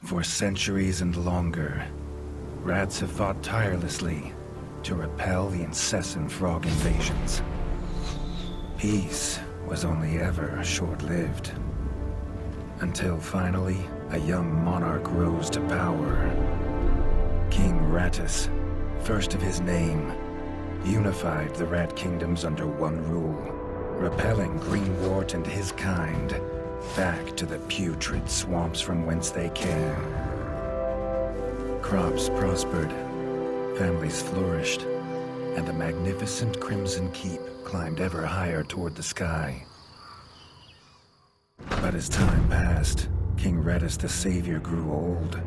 For centuries and longer, rats have fought tirelessly to repel the incessant frog invasions. Peace was only ever short-lived, until finally a young monarch rose to power. King Rattus, first of his name, unified the rat kingdoms under one rule, repelling Greenwort and his kind back to the putrid swamps from whence they came. Crops prospered, families flourished, and the magnificent Crimson Keep climbed ever higher toward the sky. But as time passed, King Rattus the Savior grew old,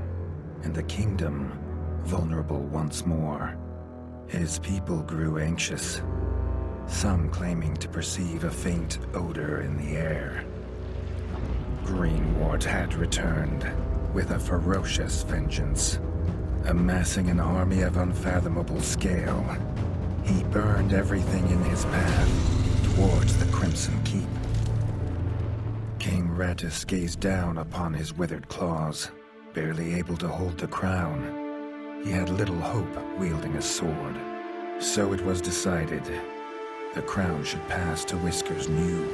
and the kingdom vulnerable once more. His people grew anxious, some claiming to perceive a faint odor in the air. Greenwort had returned with a ferocious vengeance. Amassing an army of unfathomable scale, he burned everything in his path towards the Crimson Keep. King Rattus gazed down upon his withered claws, barely able to hold the crown. He had little hope wielding a sword. So it was decided the crown should pass to Whisker's New.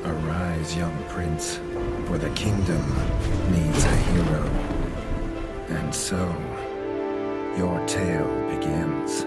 Arise, young prince, for the kingdom needs a hero. And so, your tale begins.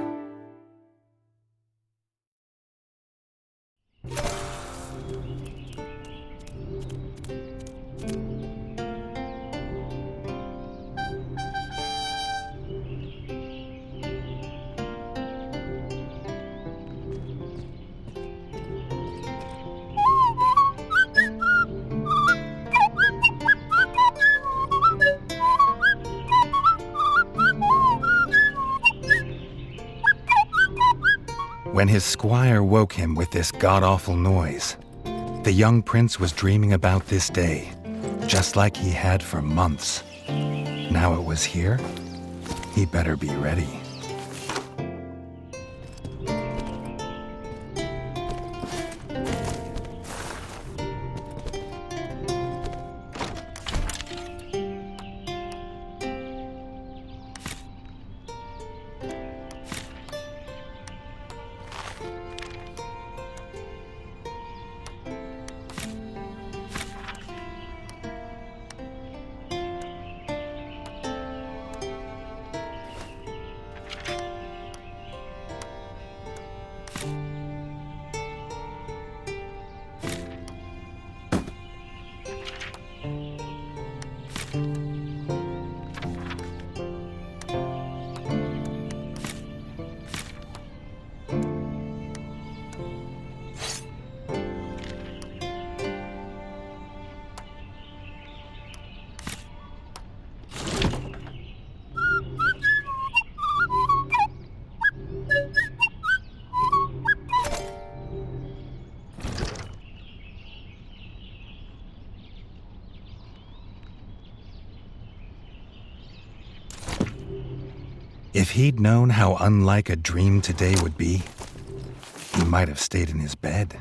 When his squire woke him with this god-awful noise, the young prince was dreaming about this day, just like he had for months. Now it was here, he better be ready. If he'd known how unlike a dream today would be, he might have stayed in his bed.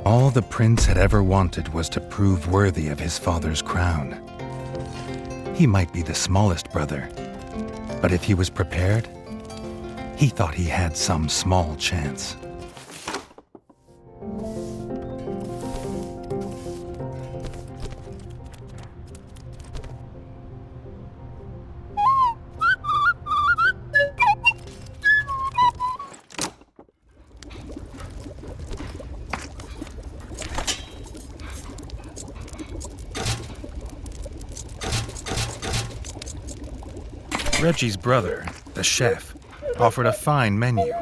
All the prince had ever wanted was to prove worthy of his father's crown. He might be the smallest brother, but if he was prepared, he thought he had some small chance. Reggie's brother, the chef, offered a fine menu,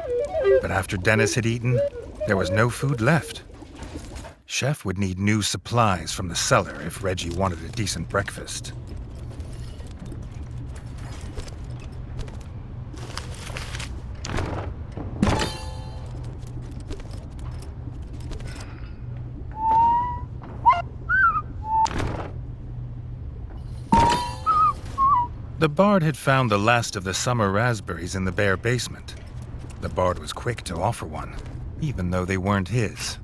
but after Dennis had eaten, there was no food left. Chef would need new supplies from the cellar if Reggie wanted a decent breakfast. The bard had found the last of the summer raspberries in the bare basement. The bard was quick to offer one, even though they weren't his.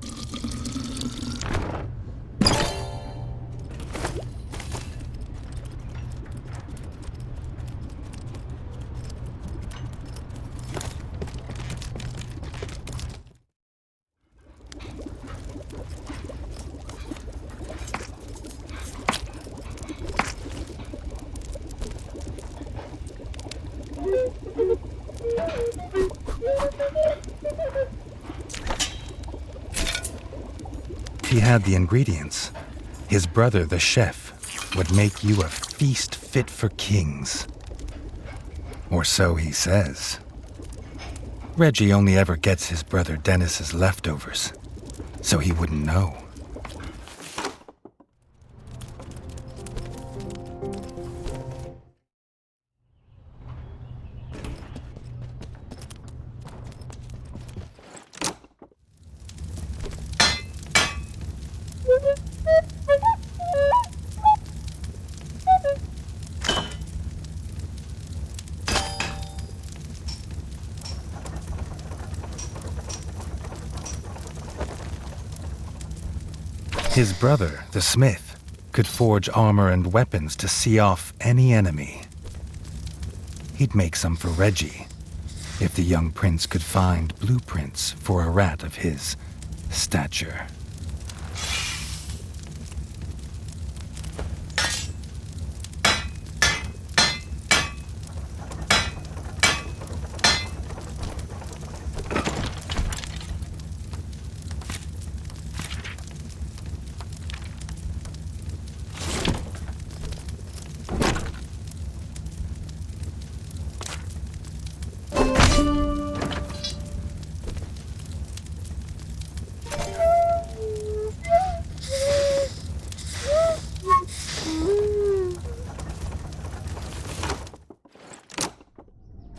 He had the ingredients. His brother, the chef, would make you a feast fit for kings. Or so he says. Reggie only ever gets his brother Dennis's leftovers, so he wouldn't know. His brother, the smith, could forge armor and weapons to see off any enemy. He'd make some for Reggie, if the young prince could find blueprints for a rat of his stature.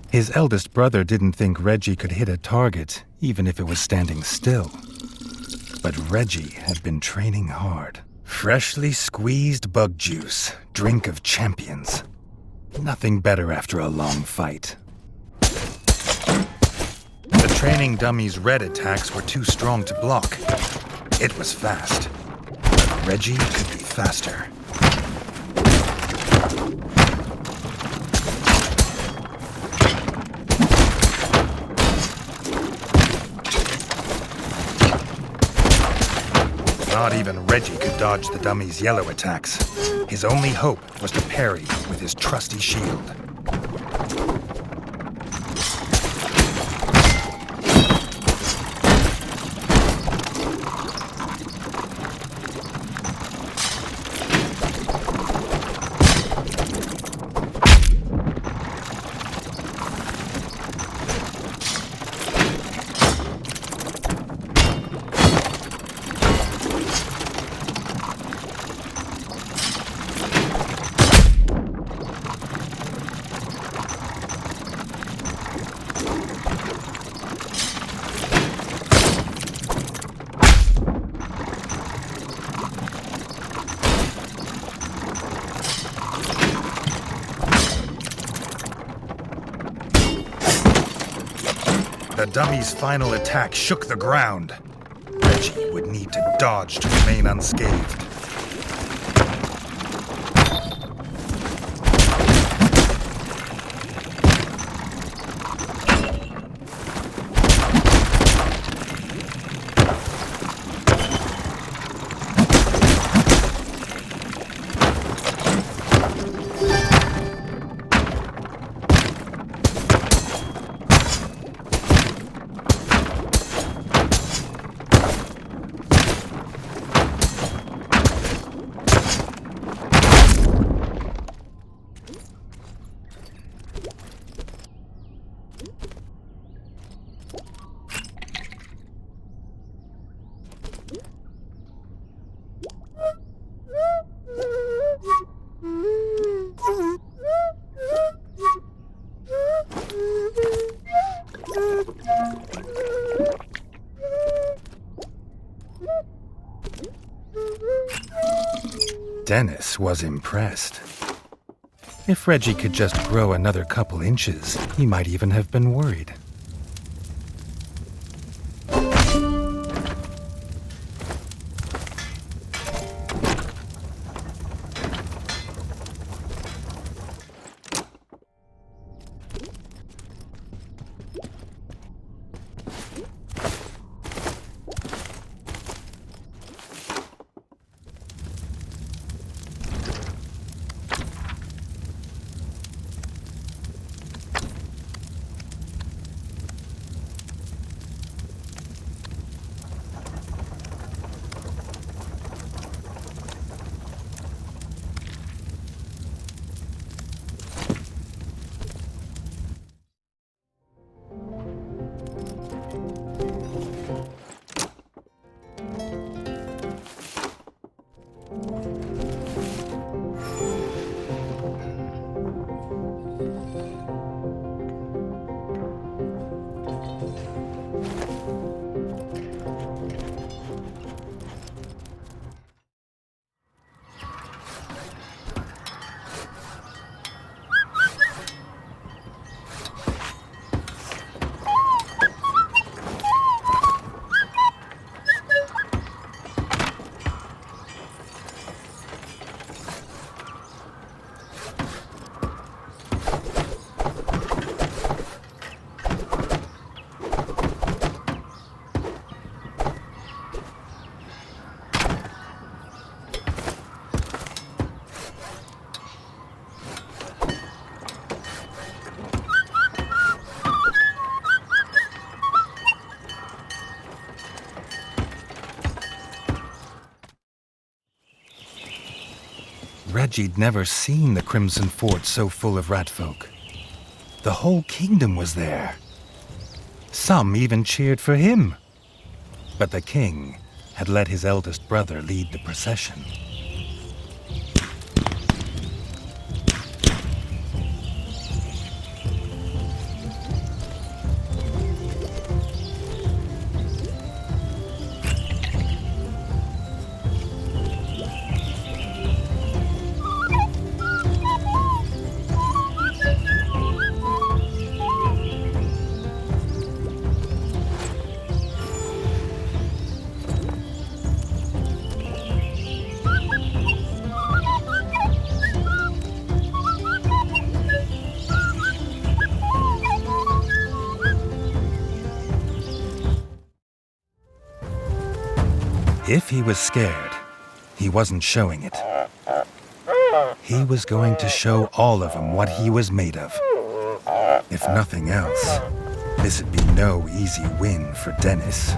His eldest brother didn't think Reggie could hit a target, even if it was standing still. But Reggie had been training hard. Freshly squeezed bug juice, drink of champions. Nothing better after a long fight. The training dummy's red attacks were too strong to block. It was fast, but Reggie could be faster. Not even Reggie could dodge the dummy's yellow attacks. His only hope was to parry with his trusty shield. the dummy's final attack shook the ground, Reggie would need to dodge to remain unscathed. Dennis was impressed. If Reggie could just grow another couple inches, he might even have been worried. Reggie'd never seen the Crimson Fort so full of ratfolk. The whole kingdom was there. Some even cheered for him. But the king had let his eldest brother lead the procession. If he was scared, he wasn't showing it. He was going to show all of them what he was made of. If nothing else, this'd be no easy win for Dennis.